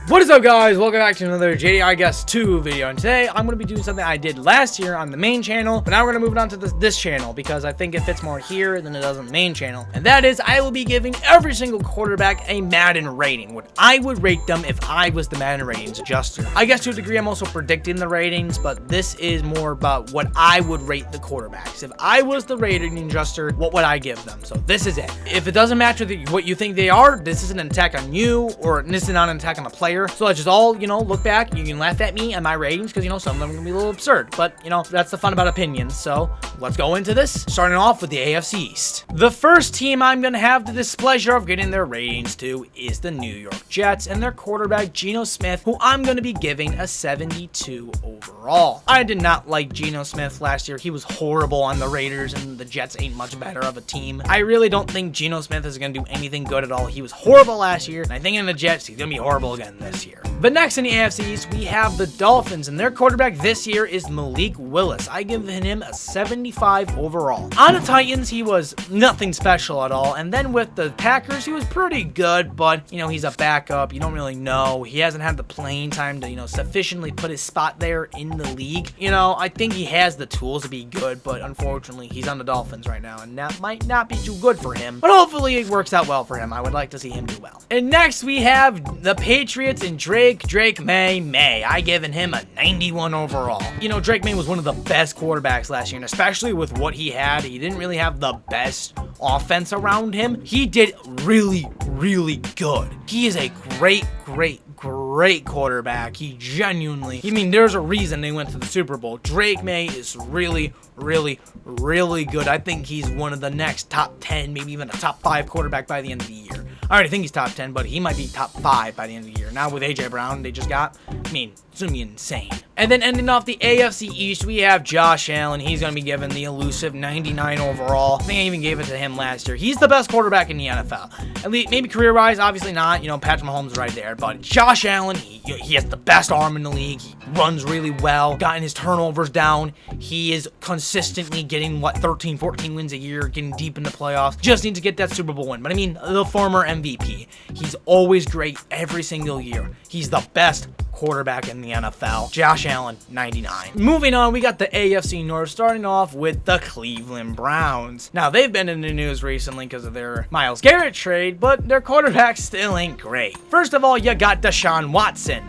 What is up, guys? Welcome back to another JDI Guess 2 video, and today I'm going to be doing something I did last year on the main channel, but now we're going to move it on to this channel because I think it fits more here than it does on the main channel, and that is I will be giving every single quarterback a Madden rating, what I would rate them if I was the Madden ratings adjuster. I guess to a degree I'm also predicting the ratings, but this is more about what I would rate the quarterbacks. If I was the rating adjuster, what would I give them? So this is it. If it doesn't match with what you think they are, this isn't an attack on you, or this is not an attack on the player. So let's just all, look back. You can laugh at me and my ratings because, some of them are going to be a little absurd. But, that's the fun about opinions. So let's go into this, starting off with the AFC East. The first team I'm going to have the displeasure of getting their ratings to is the New York Jets and their quarterback, Geno Smith, who I'm going to be giving a 72 overall. I did not like Geno Smith last year. He was horrible on the Raiders, and the Jets ain't much better of a team. I really don't think Geno Smith is going to do anything good at all. He was horrible last year, and I think in the Jets, he's going to be horrible again this year. But next in the AFC East, we have the Dolphins, and their quarterback this year is Malik Willis. I give him a 75 overall. On the Titans, he was nothing special at all, and then with the Packers, he was pretty good, but, he's a backup. You don't really know. He hasn't had the playing time to, sufficiently put his spot there in the league. I think he has the tools to be good, but unfortunately, he's on the Dolphins right now, and that might not be too good for him, but hopefully it works out well for him. I would like to see him do well. And next, we have the Patriots and Drake May. I given him a 91 overall. Drake May was one of the best quarterbacks last year, and especially with what he had, he didn't really have the best offense around him. He did really, really good. He is a great quarterback. He genuinely, there's a reason they went to the Super Bowl. Drake May is really, really, really good. I think he's one of the next top 10, maybe even a top 5 quarterback by the end of the year. I already think he's top 10, but he might be top 5 by the end of the year. Now with A.J. Brown, they just got, it's going to be insane. And then ending off the AFC East, we have Josh Allen. He's going to be given the elusive 99 overall. I think I even gave it to him last year. He's the best quarterback in the NFL. At least, maybe career-wise, obviously not. Patrick Mahomes is right there. But Josh Allen, he has the best arm in the league. He runs really well, gotten his turnovers down. He is consistently getting, 13, 14 wins a year, getting deep in the playoffs. Just needs to get that Super Bowl win. But the former MVP. He's always great every single year. He's the best quarterback in the NFL. Josh Allen, 99. Moving on, we got the AFC North, starting off with the Cleveland Browns. Now, they've been in the news recently because of their Myles Garrett trade, but their quarterback still ain't great. First of all, you got Deshaun Watson,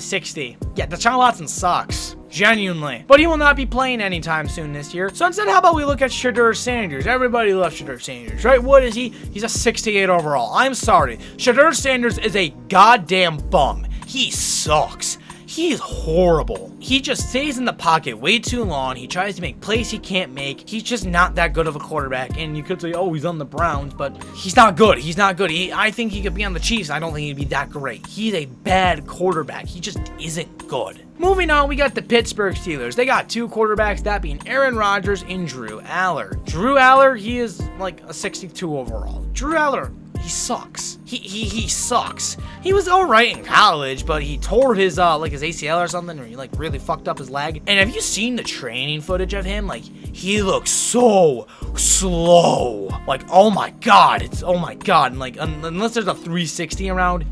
60. Yeah, Deshaun Watson sucks. Genuinely. But he will not be playing anytime soon this year. So instead, how about we look at Shedeur Sanders? Everybody loves Shedeur Sanders, right? What is he? He's a 68 overall. I'm sorry. Shedeur Sanders is a goddamn bum. He sucks. He is horrible. He just stays in the pocket way too long. He tries to make plays he can't make. He's just not that good of a quarterback. And you could say, oh, he's on the Browns, but he's not good. He's not good. I think he could be on the Chiefs. I don't think he'd be that great. He's a bad quarterback. He just isn't good. Moving on, we got the Pittsburgh Steelers. They got 2 quarterbacks, that being Aaron Rodgers and Drew Aller. Drew Aller, he is like a 62 overall. Drew Aller, he sucks. He sucks. He was all right in college, but he tore his his ACL or something, or he really fucked up his leg. And have you seen the training footage of him? He looks so slow. Oh my god, And unless there's a 360 around,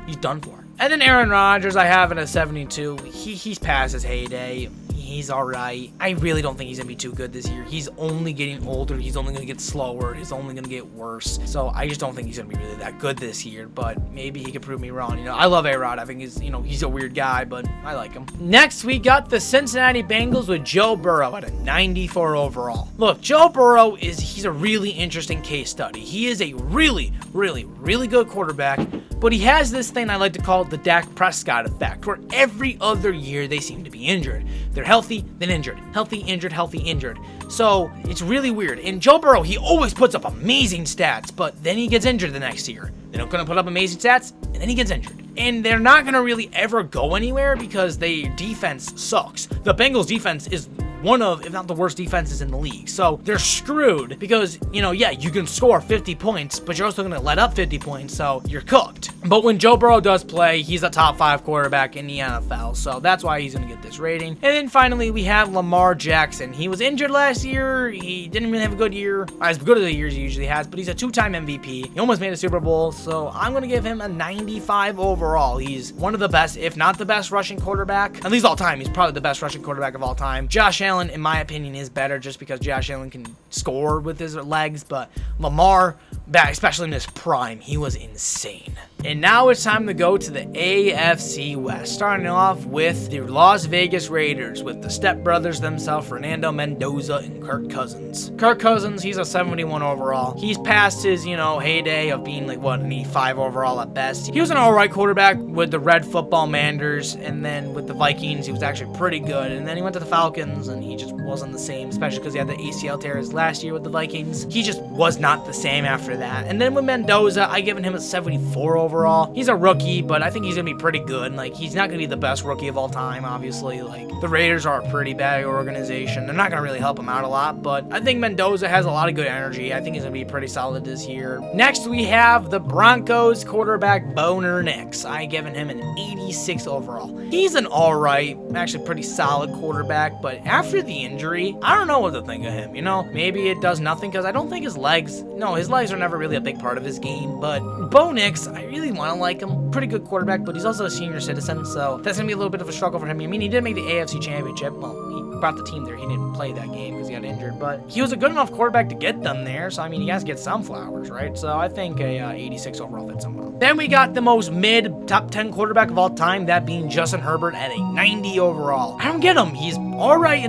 he's done for. And then Aaron Rodgers, I have it at 72. He's past his heyday. He's alright. I really don't think he's going to be too good this year. He's only getting older. He's only going to get slower. He's only going to get worse. So I just don't think he's going to be really that good this year. But maybe he could prove me wrong. I love A-Rod. I think he's a weird guy, but I like him. Next, we got the Cincinnati Bengals with Joe Burrow at a 94 overall. Look, Joe Burrow he's a really interesting case study. He is a really, really, really good quarterback. But he has this thing I like to call the Dak Prescott effect, where every other year they seem to be injured. They're healthy, then injured. Healthy, injured, healthy, injured. So it's really weird. And Joe Burrow, he always puts up amazing stats, but then he gets injured the next year. They're not going to put up amazing stats, and then he gets injured. And they're not going to really ever go anywhere because their defense sucks. The Bengals defense is one of, if not the worst defenses in the league. So they're screwed because, you know, yeah, you can score 50 points, but you're also going to let up 50 points, so you're cooked. But when Joe Burrow does play, he's a top 5 quarterback in the NFL, so that's why he's going to get this rating. And then finally, we have Lamar Jackson. He was injured last year. He didn't really have a good year, as good as the years he usually has, but he's a 2-time MVP. He almost made a Super Bowl, so I'm going to give him a 95 overall. He's one of the best, if not the best rushing quarterback, at least all time. He's probably the best rushing quarterback of all time. Josh Allen, in my opinion, is better just because Josh Allen can score with his legs, but Lamar, especially in his prime, he was insane. And now it's time to go to the AFC West, starting off with the Las Vegas Raiders with the stepbrothers themselves, Fernando Mendoza and Kirk Cousins. Kirk Cousins, he's a 71 overall. He's past his, you know, heyday of being like, what, an 85 overall at best. He was an alright quarterback with the Red Football Manders, and then with the Vikings, he was actually pretty good. And then he went to the Falcons, and he just wasn't the same, especially because he had the ACL tears last year with the Vikings. He just was not the same after that. And then with Mendoza, I given him a 74 overall. He's a rookie, but I think he's gonna be pretty good. Like, he's not gonna be the best rookie of all time, obviously. Like, the Raiders are a pretty bad organization. They're not gonna really help him out a lot, but I think Mendoza has a lot of good energy. I think he's gonna be pretty solid this year. Next, we have the Broncos quarterback Boner Nix. I given him an 86 overall. He's an alright, actually pretty solid quarterback, but after the injury, I don't know what to think of him, you know? Maybe it does nothing, because I don't think his legs are never really a big part of his game, but Bo Nix, I really want to like him. Pretty good quarterback, but he's also a senior citizen, so that's going to be a little bit of a struggle for him. I mean, he did make the AFC Championship. Well, he brought the team there. He didn't play that game because he got injured, but he was a good enough quarterback to get them there, so I mean, he has to get some flowers, right? So I think a 86 overall fits him well. Then we got the most mid top 10 quarterback of all time, that being Justin Herbert at a 90 overall. I don't get him. He's all right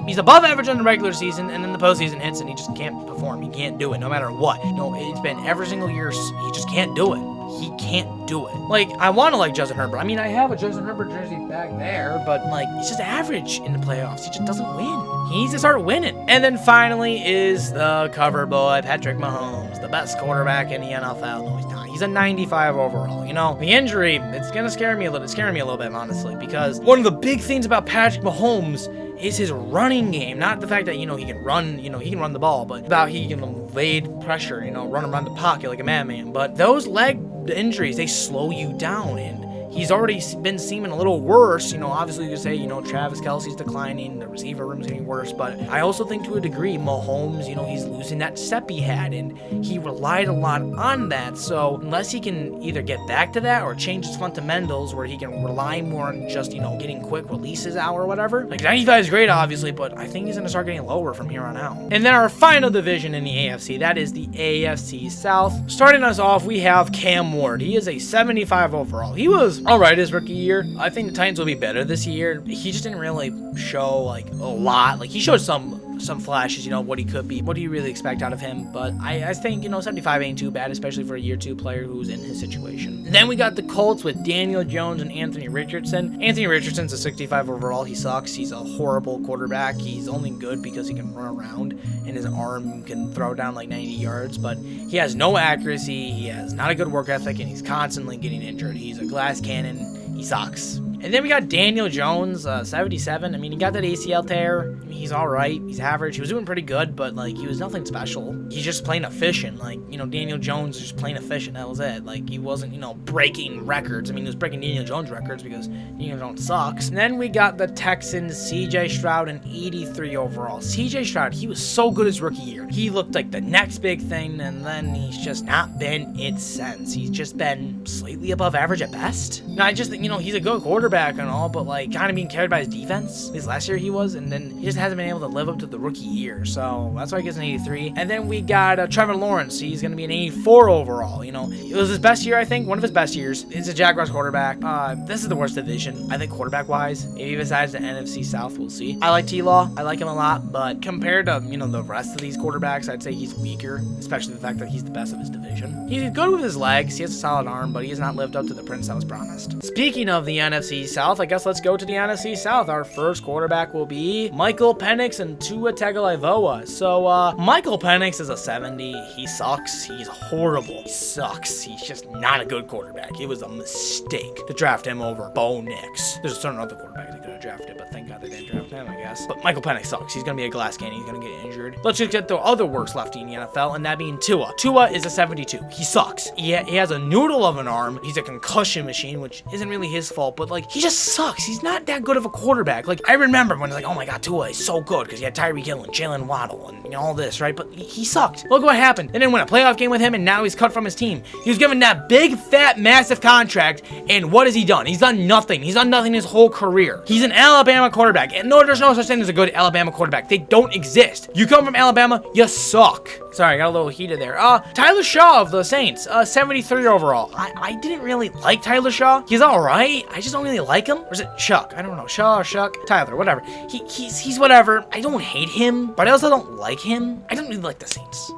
he's above average in the regular season, and then the postseason hits and he just can't perform. He can't do it no matter what. No, it's been every single year. He just can't do it. He can't do it. Like, I want to like Justin Herbert. I mean, I have a Justin Herbert jersey back there, but like, he's just average in the playoffs. He just doesn't win. He needs to start winning. And then finally is the cover boy, Patrick Mahomes, the best quarterback in the NFL. No, he's not. He's a 95 overall. You know, the injury, it's gonna scare me a little. It's scaring me a little bit, honestly, because one of the big things about Patrick Mahomes is his running game. Not the fact that, you know, he can run, you know, he can run the ball, but about he can evade pressure, you know, run around the pocket like a madman. But those leg injuries, they slow you down, and he's already been seeming a little worse. You know, obviously you could say, you know, Travis Kelce's declining, the receiver room's getting worse, but I also think to a degree, Mahomes, you know, he's losing that step he had, and he relied a lot on that. So unless he can either get back to that or change his fundamentals where he can rely more on just, you know, getting quick releases out or whatever. Like, 95 is great, obviously, but I think he's going to start getting lower from here on out. And then our final division in the AFC, that is the AFC South. Starting us off, we have Cam Ward. He is a 75 overall. He was alright his rookie year. I think the Titans will be better this year. He just didn't really show like a lot. Like, he showed some flashes, you know, what he could be. What do you really expect out of him? But I think, you know, 75 ain't too bad, especially for a year 2 player who's in his situation. Then we got the Colts with Daniel Jones and Anthony Richardson. Anthony Richardson's a 65 overall. He sucks. He's a horrible quarterback. He's only good because he can run around and his arm can throw down like 90 yards, but he has no accuracy. He has not a good work ethic, and he's constantly getting injured. He's a glass cannon. He sucks. And then we got Daniel Jones, 77. I mean, he got that ACL tear. I mean, he's all right. He's average. He was doing pretty good, but, like, he was nothing special. He's just plain efficient. Like, you know, Daniel Jones is just plain efficient. That was it. Like, he wasn't, you know, breaking records. I mean, he was breaking Daniel Jones records because Daniel Jones sucks. And then we got the Texans, C.J. Stroud, an 83 overall. C.J. Stroud, he was so good his rookie year. He looked like the next big thing, and then he's just not been it since. He's just been slightly above average at best. Now, I just think, you know, he's a good quarterback and all, but like kind of being carried by his defense. His last year he was, and then he just hasn't been able to live up to the rookie year. So that's why he gets an 83. And then we got Trevor Lawrence. He's going to be an 84 overall. You know, it was his best year, I think. One of his best years. It's a Jaguars quarterback. This is the worst division, I think, quarterback wise. Maybe besides the NFC South, we'll see. I like T-Law. I like him a lot, but compared to, you know, the rest of these quarterbacks, I'd say he's weaker, especially the fact that he's the best of his division. He's good with his legs. He has a solid arm, but he has not lived up to the prince that was promised. Speaking of the NFC South, I guess let's go to the NFC South. Our first quarterback will be Michael Penix and Tua Tagovailoa. So, Michael Penix is a 70. He sucks. He's horrible. He sucks. He's just not a good quarterback. It was a mistake to draft him over Bo Nix. There's a certain other quarterback they could have drafted, but thank God they didn't draft him, I guess. But Michael Penix sucks. He's going to be a glass cannon. He's going to get injured. Let's just get the other worst lefty in the NFL, and that being Tua. Tua is a 72. He sucks. He has a noodle of an arm. He's a concussion machine, which isn't really his fault, but like, he just sucks. He's not that good of a quarterback. Like, I remember when like, oh my God, Tua is so good because he had Tyreek Hill and Jalen Waddle and, you know, all this, right? But he sucked. Look what happened. They didn't win a playoff game with him, and now he's cut from his team. He was given that big, fat, massive contract, and what has he done? He's done nothing. He's done nothing his whole career. He's an Alabama quarterback, and no, there's no such thing as a good Alabama quarterback. They don't exist. You come from Alabama, you suck. Sorry, I got a little heated there. Tyler Shaw of the Saints, 73 overall. I didn't really like Tyler Shaw. He's all right. I just don't really like him. Or is it Chuck? I don't know. Shaw or Shuck? Tyler, whatever. He's whatever. I don't hate him, but I also don't like him. I don't really like the Saints.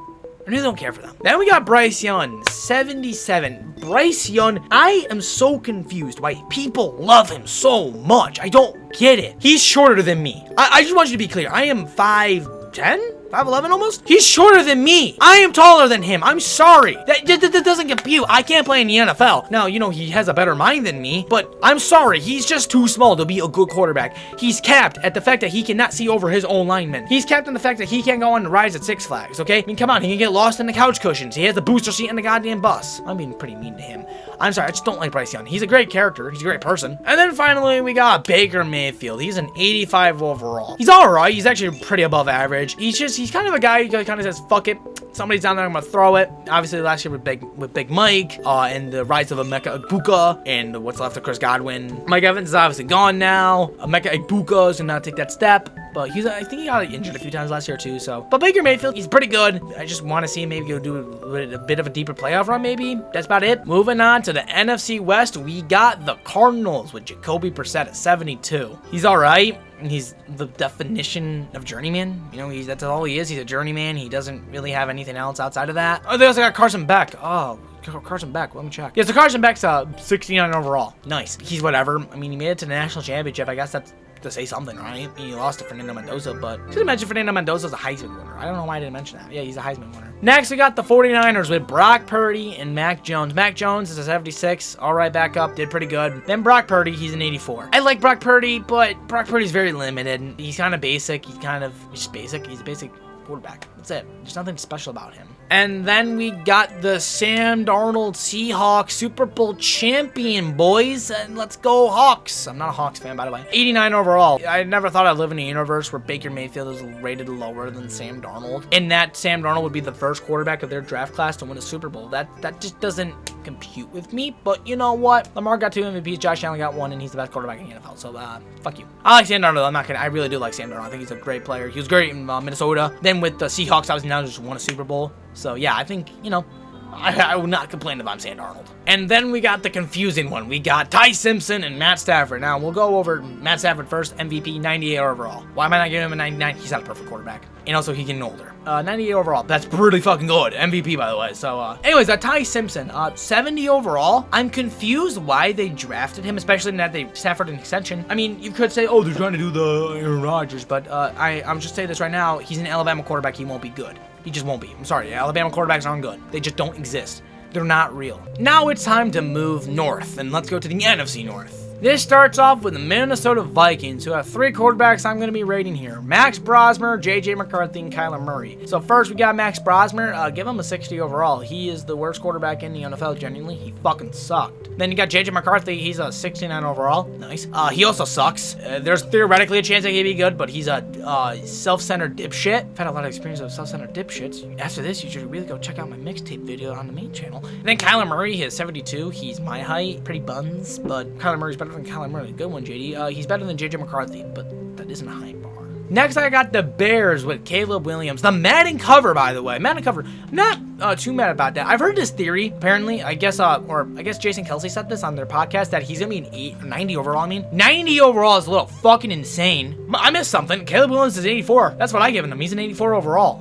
I really don't care for them. Then we got Bryce Young, 77. Bryce Young, I am so confused why people love him so much. I don't get it. He's shorter than me. I just want you to be clear. I am 5'10"? 5'11" almost? He's shorter than me. I am taller than him. I'm sorry. That doesn't compute. I can't play in the NFL. Now, you know, he has a better mind than me, but I'm sorry. He's just too small to be a good quarterback. He's capped at the fact that he cannot see over his own linemen. He's capped on the fact that he can't go on rides at Six Flags, okay? I mean, come on. He can get lost in the couch cushions. He has the booster seat in the goddamn bus. I'm being pretty mean to him. I'm sorry. I just don't like Bryce Young. He's a great character. He's a great person. And then finally, we got Baker Mayfield. He's an 85 overall. He's all right. He's actually pretty above average. He's kind of a guy who kind of says, fuck it. Somebody's down there, I'm gonna throw it. Obviously, last year with Big Mike, and the rise of Emeka Egbuka, and what's left of Chris Godwin. Mike Evans is obviously gone now. Emeka Egbuka is gonna take that step, but I think he got injured a few times last year too. So, but Baker Mayfield, he's pretty good. I just want to see him maybe go do a bit of a deeper playoff run. Maybe that's about it. Moving on to the NFC West, we got the Cardinals with Jacoby Brissett at 72. He's all right. He's the definition of journeyman. You know, that's all he is. He's a journeyman. He doesn't really have anything else outside of that. Oh, they also got Carson Beck. Oh, Carson Beck. Let me check. Yeah, so Carson Beck's 69 overall. Nice. He's whatever. I mean, he made it to the national championship. I guess that's to say something, right? I mean, he lost to Fernando Mendoza, but I should have mentioned Fernando Mendoza's a Heisman winner. I don't know why I didn't mention that. Yeah, he's a Heisman winner. Next, we got the 49ers with Brock Purdy and Mac Jones. Mac Jones is a 76. All right, back up. Did pretty good. Then Brock Purdy, he's an 84. I like Brock Purdy, but Brock Purdy's very limited. He's kind of basic. He's just basic. He's a basic quarterback. That's it. There's nothing special about him. And then we got the Sam Darnold Seahawks Super Bowl champion, boys. And let's go Hawks. I'm not a Hawks fan, by the way. 89 overall. I never thought I'd live in a universe where Baker Mayfield is rated lower than Sam Darnold, and that Sam Darnold would be the first quarterback of their draft class to win a Super Bowl. That just doesn't compute with me. But you know what? Lamar got 2 MVPs. Josh Allen got 1, and he's the best quarterback in the NFL. So fuck you. I like Sam Darnold. I'm not kidding. I really do like Sam Darnold. I think he's a great player. He was great in Minnesota. Then with the Seahawks, obviously now just won a Super Bowl. So yeah, I think, you know, I would not complain if I'm Sam Darnold. And then we got the confusing one. We got Ty Simpson and Matt Stafford. Now, we'll go over Matt Stafford first. MVP, 98 overall. Why am I not giving him a 99? He's not a perfect quarterback. And also, he's getting older. 98 overall. That's pretty fucking good. MVP, by the way. So, anyways, Ty Simpson, 70 overall. I'm confused why they drafted him, especially in that they Stafford an extension. I mean, you could say, oh, they're trying to do the Aaron Rodgers, but I'm just saying this right now. He's an Alabama quarterback. He won't be good. He just won't be. I'm sorry. Alabama quarterbacks aren't good. They just don't exist. They're not real. Now it's time to move north, and let's go to the NFC North. This starts off with the Minnesota Vikings, who have 3 quarterbacks I'm going to be rating here. Max Brosmer, J.J. McCarthy, and Kyler Murray. So first, we got Max Brosmer. Give him a 60 overall. He is the worst quarterback in the NFL, genuinely. He fucking sucked. Then you got J.J. McCarthy. He's a 69 overall. Nice. He also sucks. There's theoretically a chance that he'd be good, but he's a self-centered dipshit. I've had a lot of experience with self-centered dipshits. After this, you should really go check out my mixtape video on the main channel. And then Kyler Murray, he has 72. He's my height. Pretty buns, but Kyler Murray's better than Kyler Murray. Good one, JD. He's better than J.J. McCarthy, but that isn't a high bar. Next, I got the Bears with Caleb Williams. The Madden cover, by the way. Madden cover. Not too mad about that. I've heard this theory, apparently. I guess Jason Kelsey said this on their podcast, that he's going to be an 90 overall. I mean, 90 overall is a little fucking insane. I missed something. Caleb Williams is 84. That's what I give him. He's an 84 overall.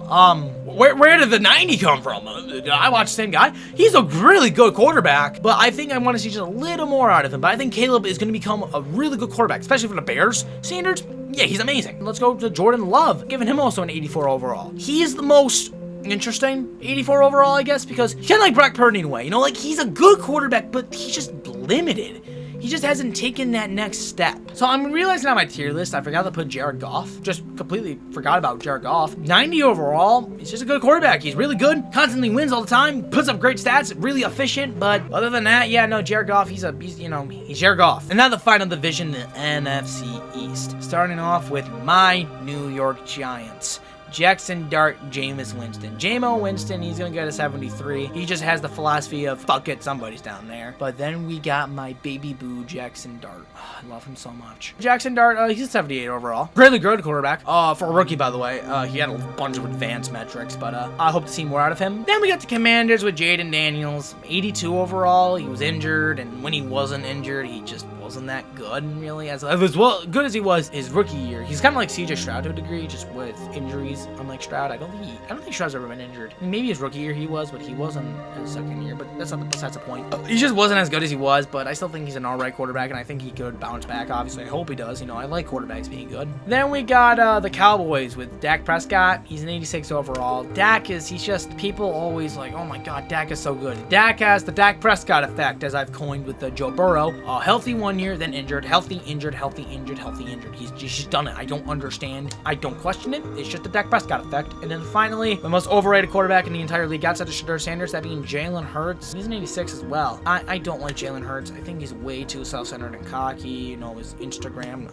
Where did the 90 come from? I watched the same guy. He's a really good quarterback, but I think I want to see just a little more out of him. But I think Caleb is going to become a really good quarterback, especially for the Bears standards. Yeah, he's amazing. Let's go to Jordan Love, giving him also an 84 overall. He is the most interesting 84 overall, I guess, because he's kind of like Brock Purdy in a way. You know, like, he's a good quarterback, but he's just limited. he just hasn't taken that next step. So I'm realizing on my tier list, I forgot to put Jared Goff. Just completely forgot about Jared Goff. 90 overall. He's just a good quarterback. He's really good. Constantly wins all the time. Puts up great stats. Really efficient. But other than that, yeah, no, Jared Goff, he's Jared Goff. And now the final division, the NFC East. Starting off with my New York Giants. Jackson Dart, Jameis Winston. Jamo Winston, he's going to get a 73. He just has the philosophy of, fuck it, somebody's down there. But then we got my baby boo, Jackson Dart. Oh, I love him so much. Jackson Dart, he's a 78 overall. Really good quarterback. For a rookie, by the way. He had a bunch of advanced metrics, but I hope to see more out of him. Then we got the Commanders with Jaden Daniels. 82 overall. He was injured, and when he wasn't injured, he just wasn't that good, really. As well good as he was his rookie year. He's kind of like CJ Stroud to a degree, just with injuries. Unlike Stroud, I don't think Stroud's ever been injured. I mean, maybe his rookie year he was, but he wasn't his second year. But that's not besides the point. He just wasn't as good as he was, but I still think he's an alright quarterback, and I think he could bounce back. Obviously, I hope he does. You know, I like quarterbacks being good. Then we got the Cowboys with Dak Prescott. He's an 86 overall. He's just, people always like, oh my god, Dak is so good. Dak has the Dak Prescott effect, as I've coined with Joe Burrow. Healthy 1 year, then injured. Healthy, injured, healthy, injured, healthy, injured. He's just done it. I don't understand. I don't question it. It's just the Dak Prescott effect. And then finally, the most overrated quarterback in the entire league outside of Shedeur Sanders, that being Jalen Hurts. He's an 86 as well. I don't like Jalen Hurts. I think he's way too self-centered and cocky. You know, his Instagram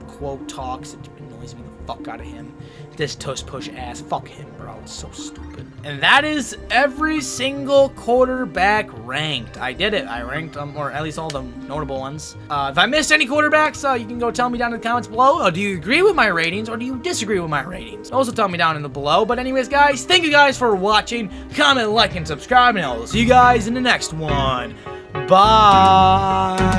quote talks, it annoys me the fuck out of him. This tush push ass. Fuck him, bro. It's so stupid. And that is every single quarterback ranked. I did it. I ranked them, or at least all the notable ones. If I missed any quarterbacks, you can go tell me down in the comments below. Do you agree with my ratings, or do you disagree with my ratings? Also tell me down in the below. But anyways, guys, thank you guys for watching. Comment, like, and subscribe, and I will see you guys in the next one. Bye.